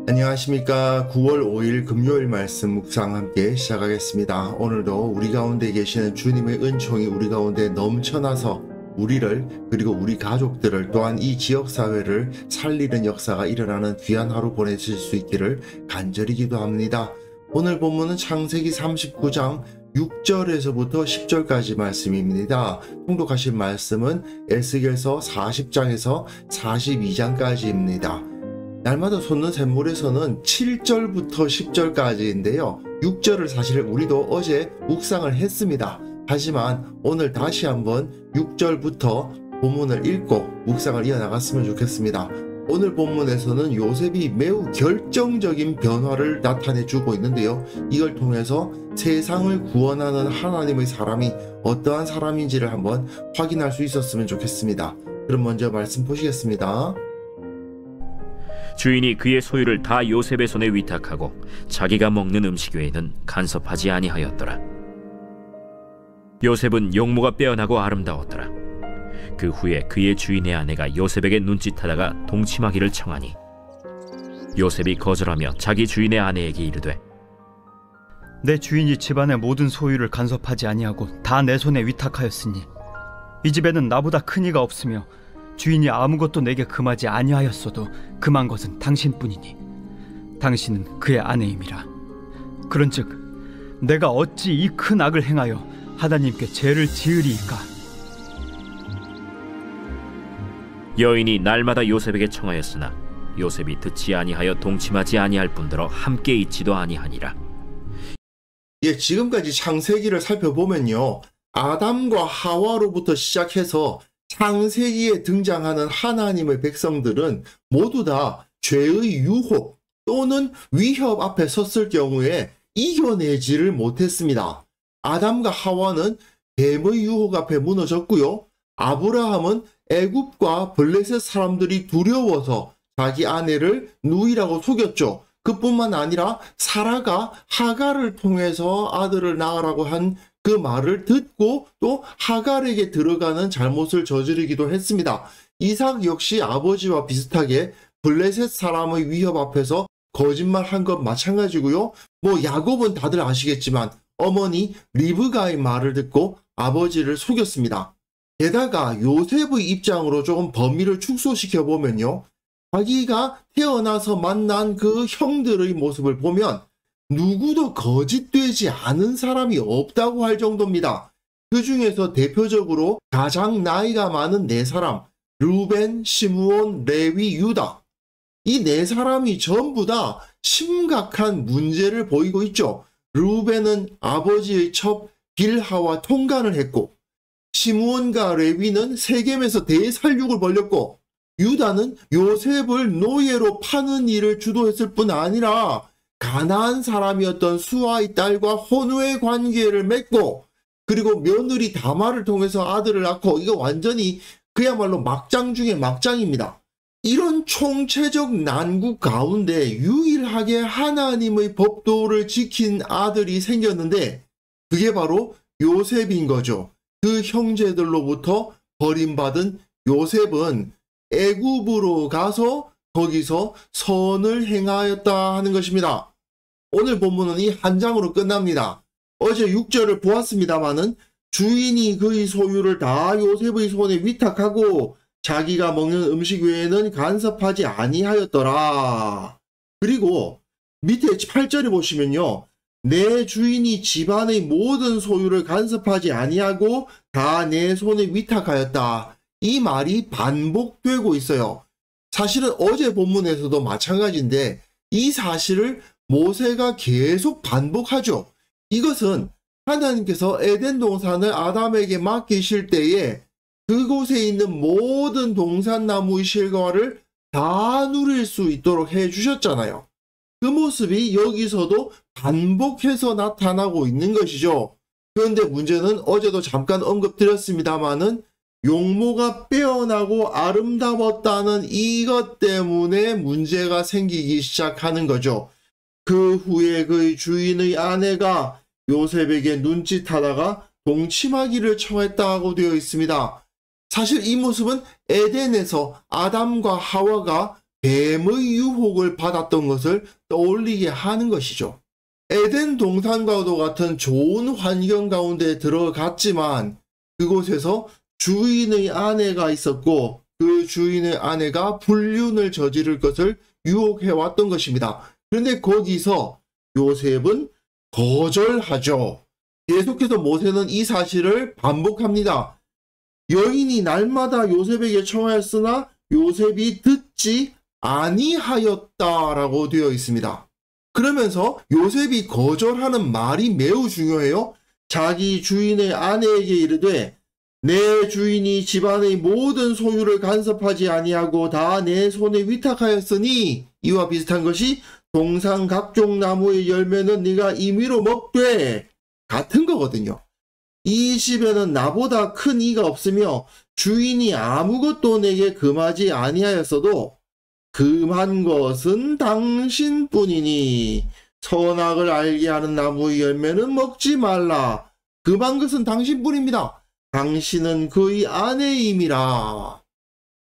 안녕하십니까. 9월 5일 금요일 말씀 묵상 함께 시작하겠습니다. 오늘도 우리 가운데 계시는 주님의 은총이 우리 가운데 넘쳐나서 우리를 그리고 우리 가족들을 또한 이 지역사회를 살리는 역사가 일어나는 귀한 하루 보내실 수 있기를 간절히 기도합니다. 오늘 본문은 창세기 39장 6절에서부터 10절까지 말씀입니다. 통독하신 말씀은 에스겔서 40장에서 42장까지입니다. 날마다 솟는 샘물에서는 7절부터 10절까지인데요. 6절을 사실 우리도 어제 묵상을 했습니다. 하지만 오늘 다시 한번 6절부터 본문을 읽고 묵상을 이어나갔으면 좋겠습니다. 오늘 본문에서는 요셉이 매우 결정적인 변화를 나타내주고 있는데요. 이걸 통해서 세상을 구원하는 하나님의 사람이 어떠한 사람인지를 한번 확인할 수 있었으면 좋겠습니다. 그럼 먼저 말씀 보시겠습니다. 주인이 그의 소유를 다 요셉의 손에 위탁하고 자기가 먹는 음식 외에는 간섭하지 아니하였더라. 요셉은 용모가 빼어나고 아름다웠더라. 그 후에 그의 주인의 아내가 요셉에게 눈짓하다가 동침하기를 청하니 요셉이 거절하며 자기 주인의 아내에게 이르되 내 주인이 집안의 모든 소유를 간섭하지 아니하고 다 내 손에 위탁하였으니 이 집에는 나보다 큰 이가 없으며 주인이 아무것도 내게 금하지 아니하였어도 금한 것은 당신뿐이니 당신은 그의 아내임이라. 그런즉 내가 어찌 이 큰 악을 행하여 하나님께 죄를 지으리이까. 여인이 날마다 요셉에게 청하였으나 요셉이 듣지 아니하여 동침하지 아니할 뿐더러 함께 있지도 아니하니라. 지금까지 창세기를 살펴보면요, 아담과 하와로부터 시작해서 창세기에 등장하는 하나님의 백성들은 모두 다 죄의 유혹 또는 위협 앞에 섰을 경우에 이겨내지를 못했습니다. 아담과 하와는 뱀의 유혹 앞에 무너졌고요. 아브라함은 애굽과 블레셋 사람들이 두려워서 자기 아내를 누이라고 속였죠. 그뿐만 아니라 사라가 하갈을 통해서 아들을 낳으라고 한 그 말을 듣고 또 하갈에게 들어가는 잘못을 저지르기도 했습니다. 이삭 역시 아버지와 비슷하게 블레셋 사람의 위협 앞에서 거짓말한 것 마찬가지고요. 야곱은 다들 아시겠지만 어머니 리브가의 말을 듣고 아버지를 속였습니다. 게다가 요셉의 입장으로 조금 범위를 축소시켜 보면요, 자기가 태어나서 만난 그 형들의 모습을 보면 누구도 거짓되지 않은 사람이 없다고 할 정도입니다. 그 중에서 대표적으로 가장 나이가 많은 네 사람, 르벤, 시므온, 레위, 유다. 이 네 사람이 전부 다 심각한 문제를 보이고 있죠. 르벤은 아버지의 첩 빌하와 통간을 했고, 시므온과 레위는 세겜에서 대살육을 벌였고, 유다는 요셉을 노예로 파는 일을 주도했을 뿐 아니라 가나안 사람이었던 수아의 딸과 혼외 관계를 맺고, 그리고 며느리 다말을 통해서 아들을 낳고, 이거 완전히 그야말로 막장 중에 막장입니다. 이런 총체적 난국 가운데 유일하게 하나님의 법도를 지킨 아들이 생겼는데 그게 바로 요셉인 거죠. 그 형제들로부터 버림받은 요셉은 애굽으로 가서 거기서 선을 행하였다 하는 것입니다. 오늘 본문은 이 한 장으로 끝납니다. 어제 6절을 보았습니다마는 주인이 그의 소유를 다 요셉의 손에 위탁하고 자기가 먹는 음식 외에는 간섭하지 아니하였더라. 그리고 밑에 8절에 보시면요, 내 주인이 집안의 모든 소유를 간섭하지 아니하고 다 내 손에 위탁하였다. 이 말이 반복되고 있어요. 사실은 어제 본문에서도 마찬가지인데 이 사실을 모세가 계속 반복하죠. 이것은 하나님께서 에덴 동산을 아담에게 맡기실 때에 그곳에 있는 모든 동산나무의 실과를 다 누릴 수 있도록 해주셨잖아요. 그 모습이 여기서도 반복해서 나타나고 있는 것이죠. 그런데 문제는 어제도 잠깐 언급드렸습니다마는 용모가 빼어나고 아름다웠다는 이것 때문에 문제가 생기기 시작하는 거죠. 그 후에 그의 주인의 아내가 요셉에게 눈짓하다가 동침하기를 청했다고 되어 있습니다. 사실 이 모습은 에덴에서 아담과 하와가 뱀의 유혹을 받았던 것을 떠올리게 하는 것이죠. 에덴 동산과도 같은 좋은 환경 가운데 들어갔지만 그곳에서 주인의 아내가 있었고 그 주인의 아내가 불륜을 저지를 것을 유혹해 왔던 것입니다. 그런데 거기서 요셉은 거절하죠. 계속해서 모세는 이 사실을 반복합니다. 여인이 날마다 요셉에게 청하였으나 요셉이 듣지 아니하였다라고 되어 있습니다. 그러면서 요셉이 거절하는 말이 매우 중요해요. 자기 주인의 아내에게 이르되 내 주인이 집안의 모든 소유를 간섭하지 아니하고 다 내 손에 위탁하였으니 이와 비슷한 것이 동산 각종 나무의 열매는 네가 임의로 먹되 같은 거거든요. 이 집에는 나보다 큰 이가 없으며 주인이 아무것도 내게 금하지 아니하였어도 금한 것은 당신뿐이니 선악을 알게 하는 나무의 열매는 먹지 말라. 금한 것은 당신뿐입니다. 당신은 그의 아내임이라.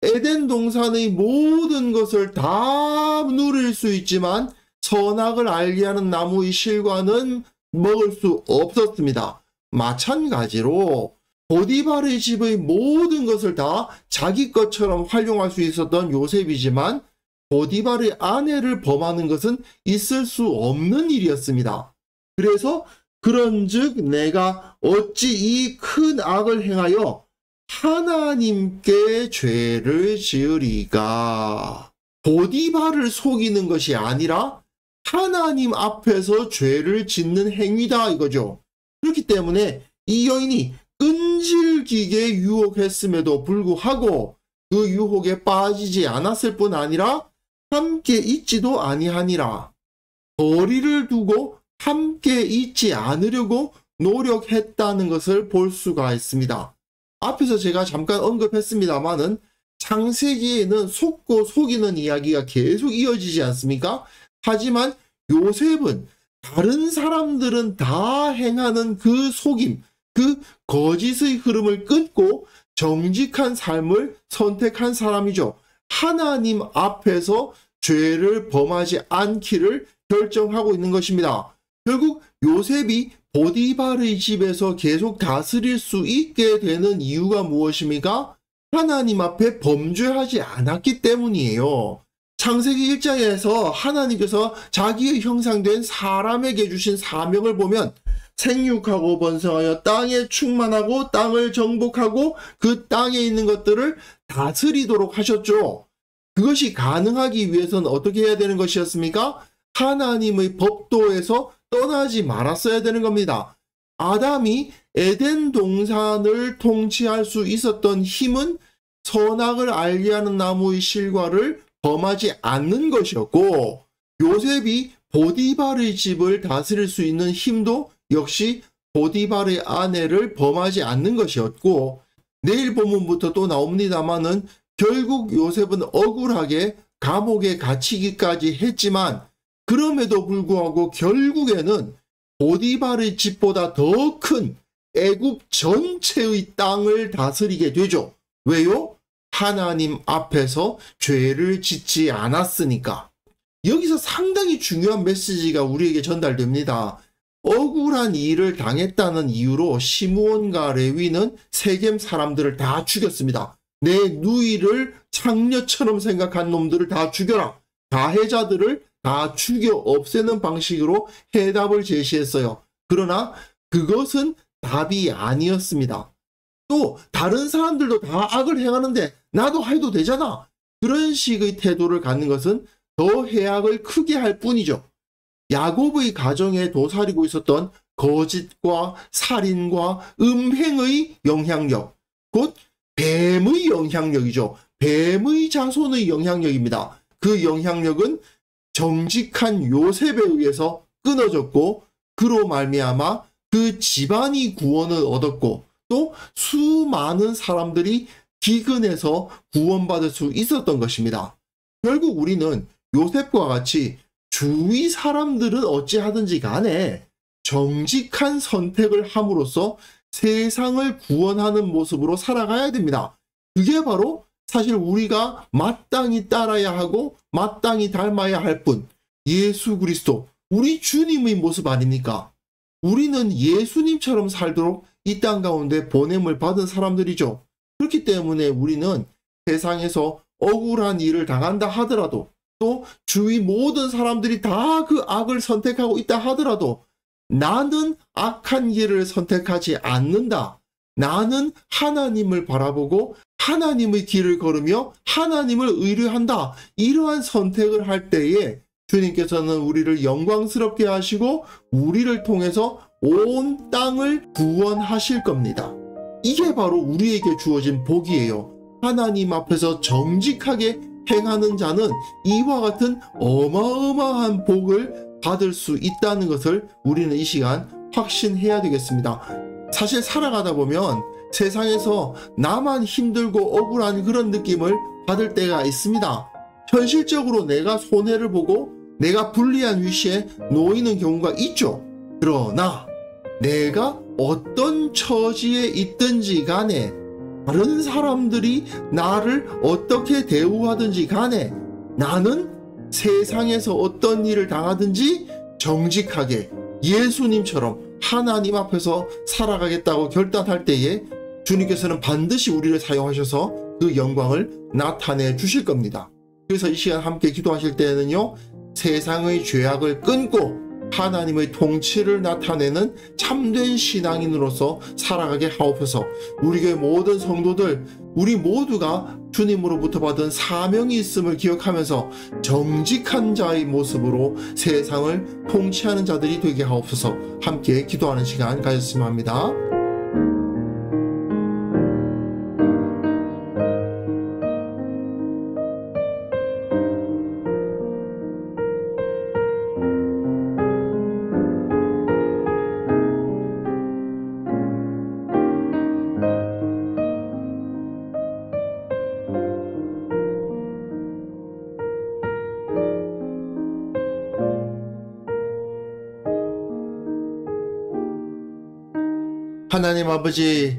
에덴 동산의 모든 것을 다 누릴 수 있지만 선악을 알게 하는 나무의 실과는 먹을 수 없었습니다. 마찬가지로 보디발의 집의 모든 것을 다 자기 것처럼 활용할 수 있었던 요셉이지만 보디발의 아내를 범하는 것은 있을 수 없는 일이었습니다. 그래서 그런즉 내가 어찌 이 큰 악을 행하여 하나님께 죄를 지으리까. 보디발을 속이는 것이 아니라 하나님 앞에서 죄를 짓는 행위다 이거죠. 그렇기 때문에 이 여인이 끈질기게 유혹했음에도 불구하고 그 유혹에 빠지지 않았을 뿐 아니라 함께 있지도 아니하니라. 거리를 두고 함께 있지 않으려고 노력했다는 것을 볼 수가 있습니다. 앞에서 제가 잠깐 언급했습니다만은 창세기에는 속고 속이는 이야기가 계속 이어지지 않습니까? 하지만 요셉은 다른 사람들은 다 행하는 그 속임, 그 거짓의 흐름을 끊고 정직한 삶을 선택한 사람이죠. 하나님 앞에서 죄를 범하지 않기를 결정하고 있는 것입니다. 결국 요셉이 보디발의 집에서 계속 다스릴 수 있게 되는 이유가 무엇입니까? 하나님 앞에 범죄하지 않았기 때문이에요. 창세기 1장에서 하나님께서 자기의 형상된 사람에게 주신 사명을 보면 생육하고 번성하여 땅에 충만하고 땅을 정복하고 그 땅에 있는 것들을 다스리도록 하셨죠. 그것이 가능하기 위해서는 어떻게 해야 되는 것이었습니까? 하나님의 법도에서 떠나지 말았어야 되는 겁니다. 아담이 에덴 동산을 통치할 수 있었던 힘은 선악을 알게 하는 나무의 실과를 범하지 않는 것이었고, 요셉이 보디발의 집을 다스릴 수 있는 힘도 역시 보디발의 아내를 범하지 않는 것이었고, 내일 본문부터 또 나옵니다마는 결국 요셉은 억울하게 감옥에 갇히기까지 했지만 그럼에도 불구하고 결국에는 보디발의 집보다 더 큰 애굽 전체의 땅을 다스리게 되죠. 왜요? 하나님 앞에서 죄를 짓지 않았으니까. 여기서 상당히 중요한 메시지가 우리에게 전달됩니다. 억울한 일을 당했다는 이유로 시므온과 레위는 세겜 사람들을 다 죽였습니다. 내 누이를 창녀처럼 생각한 놈들을 다 죽여라. 가해자들을 다 죽여 없애는 방식으로 해답을 제시했어요. 그러나 그것은 답이 아니었습니다. 또 다른 사람들도 다 악을 행하는데 나도 해도 되잖아. 그런 식의 태도를 갖는 것은 더 해악을 크게 할 뿐이죠. 야곱의 가정에 도사리고 있었던 거짓과 살인과 음행의 영향력, 곧 뱀의 영향력이죠. 뱀의 자손의 영향력입니다. 그 영향력은 정직한 요셉에 의해서 끊어졌고, 그로 말미암아 그 집안이 구원을 얻었고, 또 수많은 사람들이 기근에서 구원받을 수 있었던 것입니다. 결국 우리는 요셉과 같이 주위 사람들은 어찌하든지 간에 정직한 선택을 함으로써 세상을 구원하는 모습으로 살아가야 됩니다. 그게 바로 사실 우리가 마땅히 따라야 하고 마땅히 닮아야 할 분, 예수 그리스도, 우리 주님의 모습 아닙니까? 우리는 예수님처럼 살도록 이 땅 가운데 보냄을 받은 사람들이죠. 그렇기 때문에 우리는 세상에서 억울한 일을 당한다 하더라도, 또 주위 모든 사람들이 다 그 악을 선택하고 있다 하더라도 나는 악한 길을 선택하지 않는다. 나는 하나님을 바라보고 하나님의 길을 걸으며 하나님을 의뢰한다. 이러한 선택을 할 때에 주님께서는 우리를 영광스럽게 하시고 우리를 통해서 온 땅을 구원하실 겁니다. 이게 바로 우리에게 주어진 복이에요. 하나님 앞에서 정직하게 행하는 자는 이와 같은 어마어마한 복을 받을 수 있다는 것을 우리는 이 시간 확신해야 되겠습니다. 사실 살아가다 보면 세상에서 나만 힘들고 억울한 그런 느낌을 받을 때가 있습니다. 현실적으로 내가 손해를 보고 내가 불리한 위치에 놓이는 경우가 있죠. 그러나 내가 어떤 처지에 있든지 간에 다른 사람들이 나를 어떻게 대우하든지 간에 나는 세상에서 어떤 일을 당하든지 정직하게 예수님처럼 하나님 앞에서 살아가겠다고 결단할 때에 주님께서는 반드시 우리를 사용하셔서 그 영광을 나타내 주실 겁니다. 그래서 이 시간 함께 기도하실 때는요, 세상의 죄악을 끊고 하나님의 통치를 나타내는 참된 신앙인으로서 살아가게 하옵소서. 우리 교회 모든 성도들, 우리 모두가 주님으로부터 받은 사명이 있음을 기억하면서 정직한 자의 모습으로 세상을 통치하는 자들이 되게 하옵소서. 함께 기도하는 시간 가졌으면 합니다. 하나님 아버지,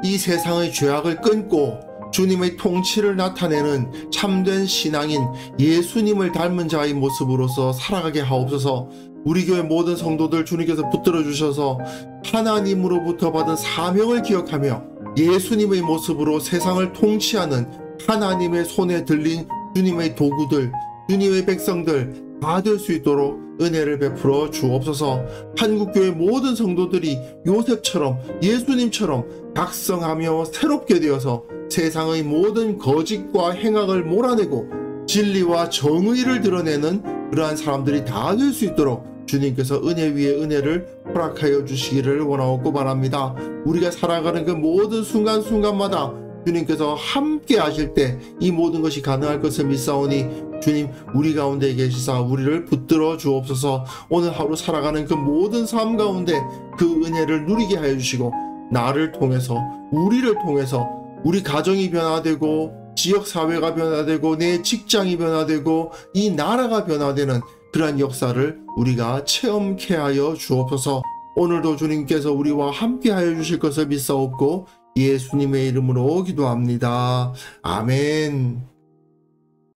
이 세상의 죄악을 끊고 주님의 통치를 나타내는 참된 신앙인 예수님을 닮은 자의 모습으로서 살아가게 하옵소서. 우리 교회 모든 성도들 주님께서 붙들어 주셔서 하나님으로부터 받은 사명을 기억하며 예수님의 모습으로 세상을 통치하는 하나님의 손에 들린 주님의 도구들, 주님의 백성들 다 될 수 있도록 은혜를 베풀어 주옵소서. 한국교회 모든 성도들이 요셉처럼 예수님처럼 각성하며 새롭게 되어서 세상의 모든 거짓과 행악을 몰아내고 진리와 정의를 드러내는 그러한 사람들이 다 될 수 있도록 주님께서 은혜 위에 은혜를 허락하여 주시기를 원하옵고 바랍니다. 우리가 살아가는 그 모든 순간순간마다 주님께서 함께 하실 때 이 모든 것이 가능할 것을 믿사오니 주님, 우리 가운데 계시사 우리를 붙들어 주옵소서. 오늘 하루 살아가는 그 모든 삶 가운데 그 은혜를 누리게 하여 주시고 나를 통해서, 우리를 통해서 우리 가정이 변화되고 지역사회가 변화되고 내 직장이 변화되고 이 나라가 변화되는 그러한 역사를 우리가 체험케 하여 주옵소서. 오늘도 주님께서 우리와 함께 하여 주실 것을 믿사옵고 예수님의 이름으로 기도합니다. 아멘.